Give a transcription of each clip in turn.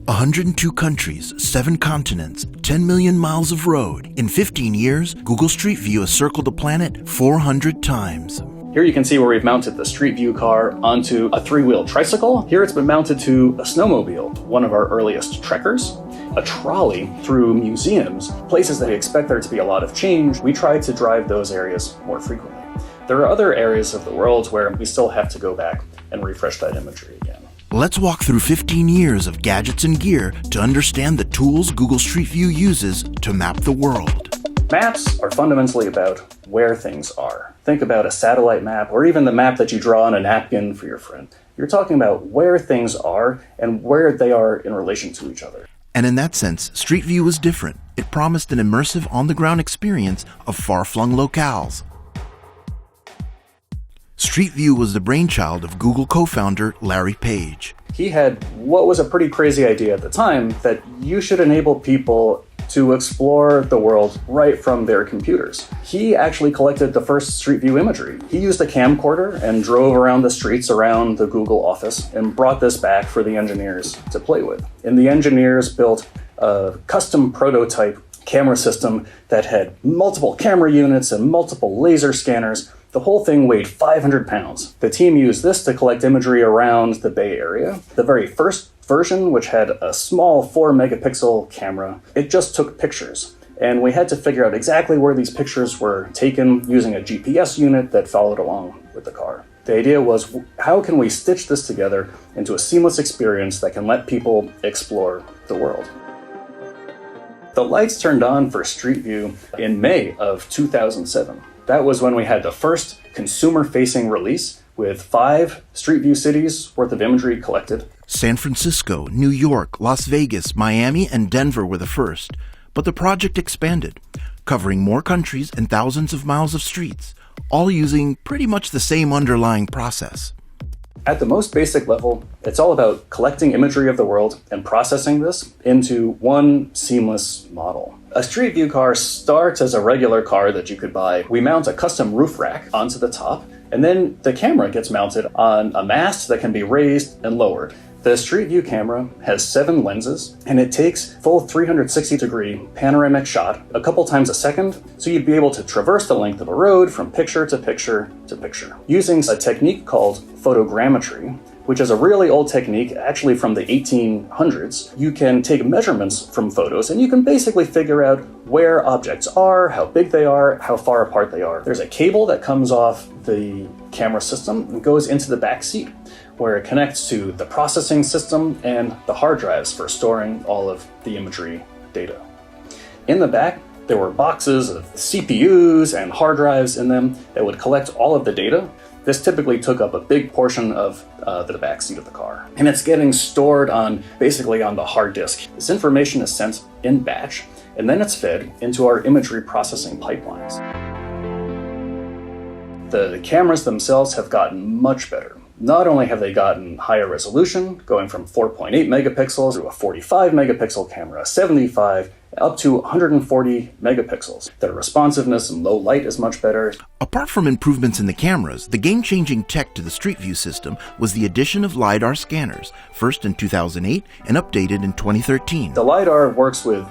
102 countries, 7 continents, 10 million miles of road. In 15 years, Google Street View has circled the planet 400 times. Here you can see where we've mounted the Street View car onto a 3-wheel tricycle. Here it's been mounted to a snowmobile, one of our earliest trekkers, a trolley through museums, places that we expect there to be a lot of change. We try to drive those areas more frequently. There are other areas of the world where we still have to go back and refresh that imagery again. Let's walk through 15 years of gadgets and gear to understand the tools Google Street View uses to map the world. Maps are fundamentally about where things are. Think about a satellite map or even the map that you draw on a napkin for your friend. You're talking about where things are and where they are in relation to each other. And in that sense, Street View was different. It promised an immersive on-the-ground experience of far-flung locales. Street View was the brainchild of Google co-founder Larry Page. He had what was a pretty crazy idea at the time, that you should enable people to explore the world right from their computers. He actually collected the first Street View imagery. He used a camcorder and drove around the streets around the Google office and brought this back for the engineers to play with. And the engineers built a custom prototype camera system that had multiple camera units and multiple laser scanners. The whole thing weighed 500 pounds. The team used this to collect imagery around the Bay Area. The very first version, which had a small 4-megapixel camera, it just took pictures. And we had to figure out exactly where these pictures were taken using a GPS unit that followed along with the car. The idea was, how can we stitch this together into a seamless experience that can let people explore the world? The lights turned on for Street View in May of 2007. That was when we had the first consumer-facing release with 5 Street View cities worth of imagery collected. San Francisco, New York, Las Vegas, Miami, and Denver were the first, but the project expanded, covering more countries and thousands of miles of streets, all using pretty much the same underlying process. At the most basic level, it's all about collecting imagery of the world and processing this into one seamless model. A Street View car starts as a regular car that you could buy. We mount a custom roof rack onto the top, and then the camera gets mounted on a mast that can be raised and lowered. The Street View camera has 7 lenses, and it takes full 360-degree panoramic shot a couple times a second, so you'd be able to traverse the length of a road from picture to picture to picture. Using a technique called photogrammetry, which is a really old technique, actually from the 1800s, you can take measurements from photos, and you can basically figure out where objects are, how big they are, how far apart they are. There's a cable that comes off the camera system and goes into the back seat, where it connects to the processing system and the hard drives for storing all of the imagery data. In the back, there were boxes of CPUs and hard drives in them that would collect all of the data. This typically took up a big portion of the back seat of the car. And it's getting stored basically on the hard disk. This information is sent in batch, and then it's fed into our imagery processing pipelines. The cameras themselves have gotten much better. Not only have they gotten higher resolution, going from 4.8 megapixels to a 45 megapixel camera, 75, up to 140 megapixels. Their responsiveness in low light is much better. Apart from improvements in the cameras, the game-changing tech to the Street View system was the addition of LiDAR scanners, first in 2008 and updated in 2013. The LiDAR works with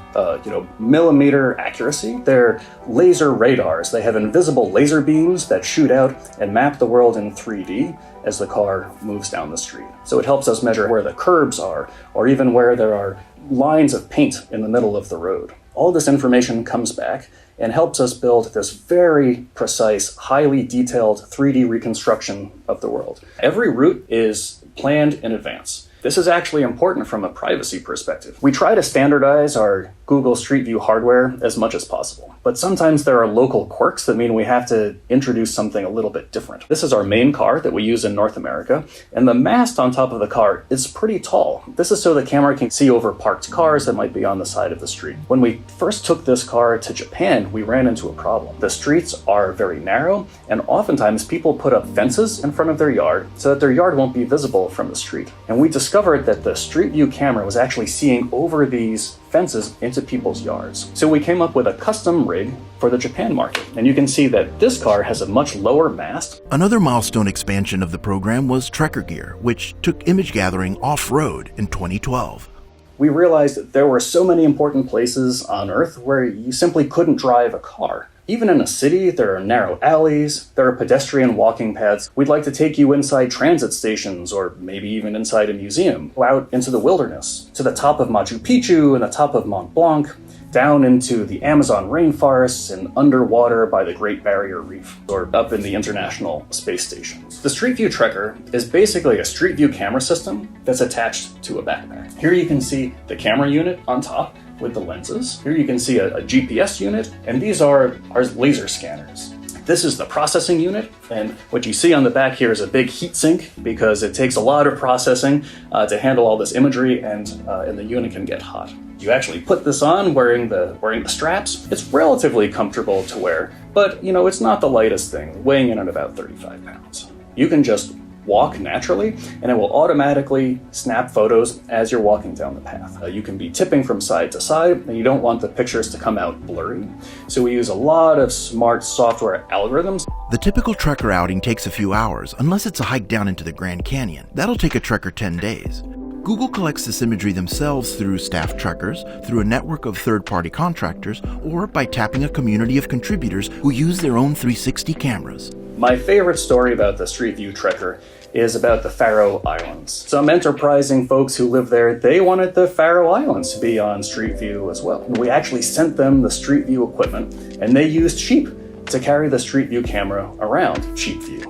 millimeter accuracy. They're laser radars. They have invisible laser beams that shoot out and map the world in 3D as the car moves down the street. So it helps us measure where the curbs are, or even where there are lines of paint in the middle of the road. All this information comes back and helps us build this very precise, highly detailed 3D reconstruction of the world. Every route is planned in advance. This is actually important from a privacy perspective. We try to standardize our Google Street View hardware as much as possible, but sometimes there are local quirks that mean we have to introduce something a little bit different. This is our main car that we use in North America, and the mast on top of the car is pretty tall. This is so the camera can see over parked cars that might be on the side of the street. When we first took this car to Japan, we ran into a problem. The streets are very narrow, and oftentimes people put up fences in front of their yard so that their yard won't be visible from the street. And we discovered that the Street View camera was actually seeing over these fences into people's yards. So we came up with a custom rig for the Japan market. And you can see that this car has a much lower mast. Another milestone expansion of the program was Trekker Gear, which took image gathering off-road in 2012. we realized that there were so many important places on Earth where you simply couldn't drive a car. Even in a city, there are narrow alleys, there are pedestrian walking paths. We'd like to take you inside transit stations, or maybe even inside a museum, out into the wilderness, to the top of Machu Picchu and the top of Mont Blanc, down into the Amazon rainforests and underwater by the Great Barrier Reef, or up in the International Space Station. The Street View Trekker is basically a Street View camera system that's attached to a backpack. Here you can see the camera unit on top with the lenses. Here you can see a GPS unit, and these are our laser scanners. This is the processing unit, and what you see on the back here is a big heat sink because it takes a lot of processing to handle all this imagery, and the unit can get hot. You actually put this on wearing the straps. It's relatively comfortable to wear, but it's not the lightest thing, weighing in at about 35 pounds. You can just walk naturally, and it will automatically snap photos as you're walking down the path. You can be tipping from side to side, and you don't want the pictures to come out blurry. So we use a lot of smart software algorithms. The typical Trekker outing takes a few hours, unless it's a hike down into the Grand Canyon. That'll take a Trekker 10 days. Google collects this imagery themselves through staff trekkers, through a network of third-party contractors, or by tapping a community of contributors who use their own 360 cameras. My favorite story about the Street View Trekker is about the Faroe Islands. Some enterprising folks who live there, they wanted the Faroe Islands to be on Street View as well. We actually sent them the Street View equipment, and they used sheep to carry the Street View camera around Sheep View.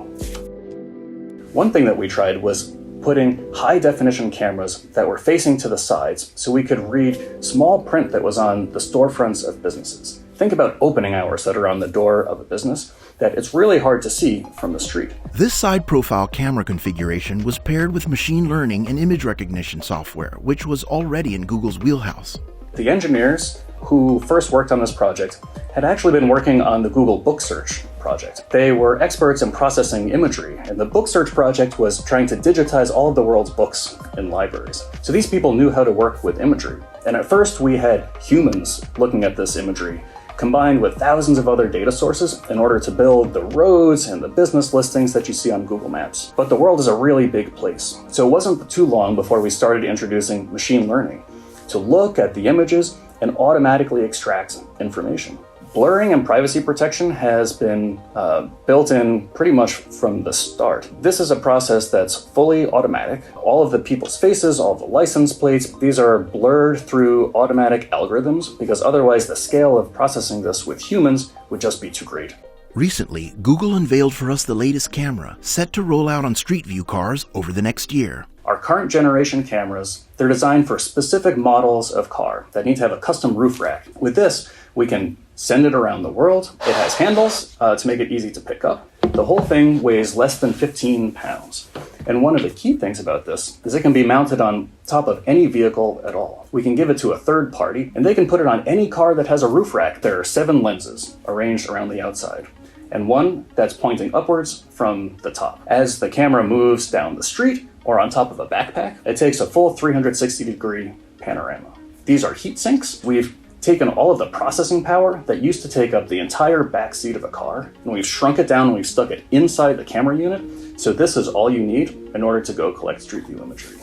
One thing that we tried was putting high-definition cameras that were facing to the sides so we could read small print that was on the storefronts of businesses. Think about opening hours that are on the door of a business that it's really hard to see from the street. This side profile camera configuration was paired with machine learning and image recognition software, which was already in Google's wheelhouse. The engineers who first worked on this project had actually been working on the Google Book Search project. They were experts in processing imagery, and the Book Search project was trying to digitize all of the world's books in libraries. So these people knew how to work with imagery. And at first we had humans looking at this imagery, combined with thousands of other data sources in order to build the roads and the business listings that you see on Google Maps. But the world is a really big place, so it wasn't too long before we started introducing machine learning to look at the images and automatically extract information. Blurring and privacy protection has been built in pretty much from the start. This is a process that's fully automatic. All of the people's faces, all of the license plates, these are blurred through automatic algorithms because otherwise the scale of processing this with humans would just be too great. Recently, Google unveiled for us the latest camera, set to roll out on Street View cars over the next year. Our current generation cameras, they're designed for specific models of car that need to have a custom roof rack. With this, we can send it around the world. It has handles to make it easy to pick up. The whole thing weighs less than 15 pounds. And one of the key things about this is it can be mounted on top of any vehicle at all. We can give it to a third party, and they can put it on any car that has a roof rack. There are 7 lenses arranged around the outside, and one that's pointing upwards from the top. As the camera moves down the street or on top of a backpack, it takes a full 360-degree panorama. These are heat sinks. We've taken all of the processing power that used to take up the entire back seat of a car, and we've shrunk it down and we've stuck it inside the camera unit, so this is all you need in order to go collect Street View imagery.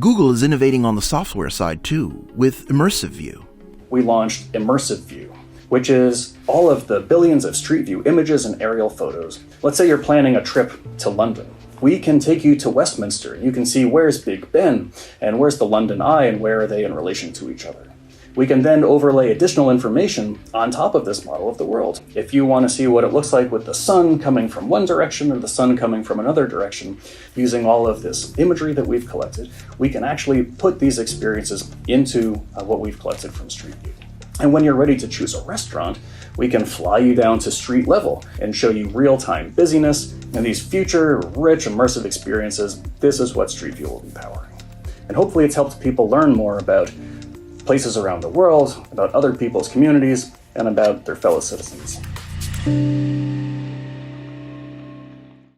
Google is innovating on the software side too, with Immersive View. We launched Immersive View, which is all of the billions of Street View images and aerial photos. Let's say you're planning a trip to London. We can take you to Westminster. You can see where's Big Ben, and where's the London Eye, and where are they in relation to each other. We can then overlay additional information on top of this model of the world. If you want to see what it looks like with the sun coming from one direction or the sun coming from another direction, using all of this imagery that we've collected, we can actually put these experiences into what we've collected from Street View. And when you're ready to choose a restaurant, we can fly you down to street level and show you real-time busyness and these future, rich, immersive experiences. This is what Street View will be powering. And hopefully it's helped people learn more about places around the world, about other people's communities, and about their fellow citizens.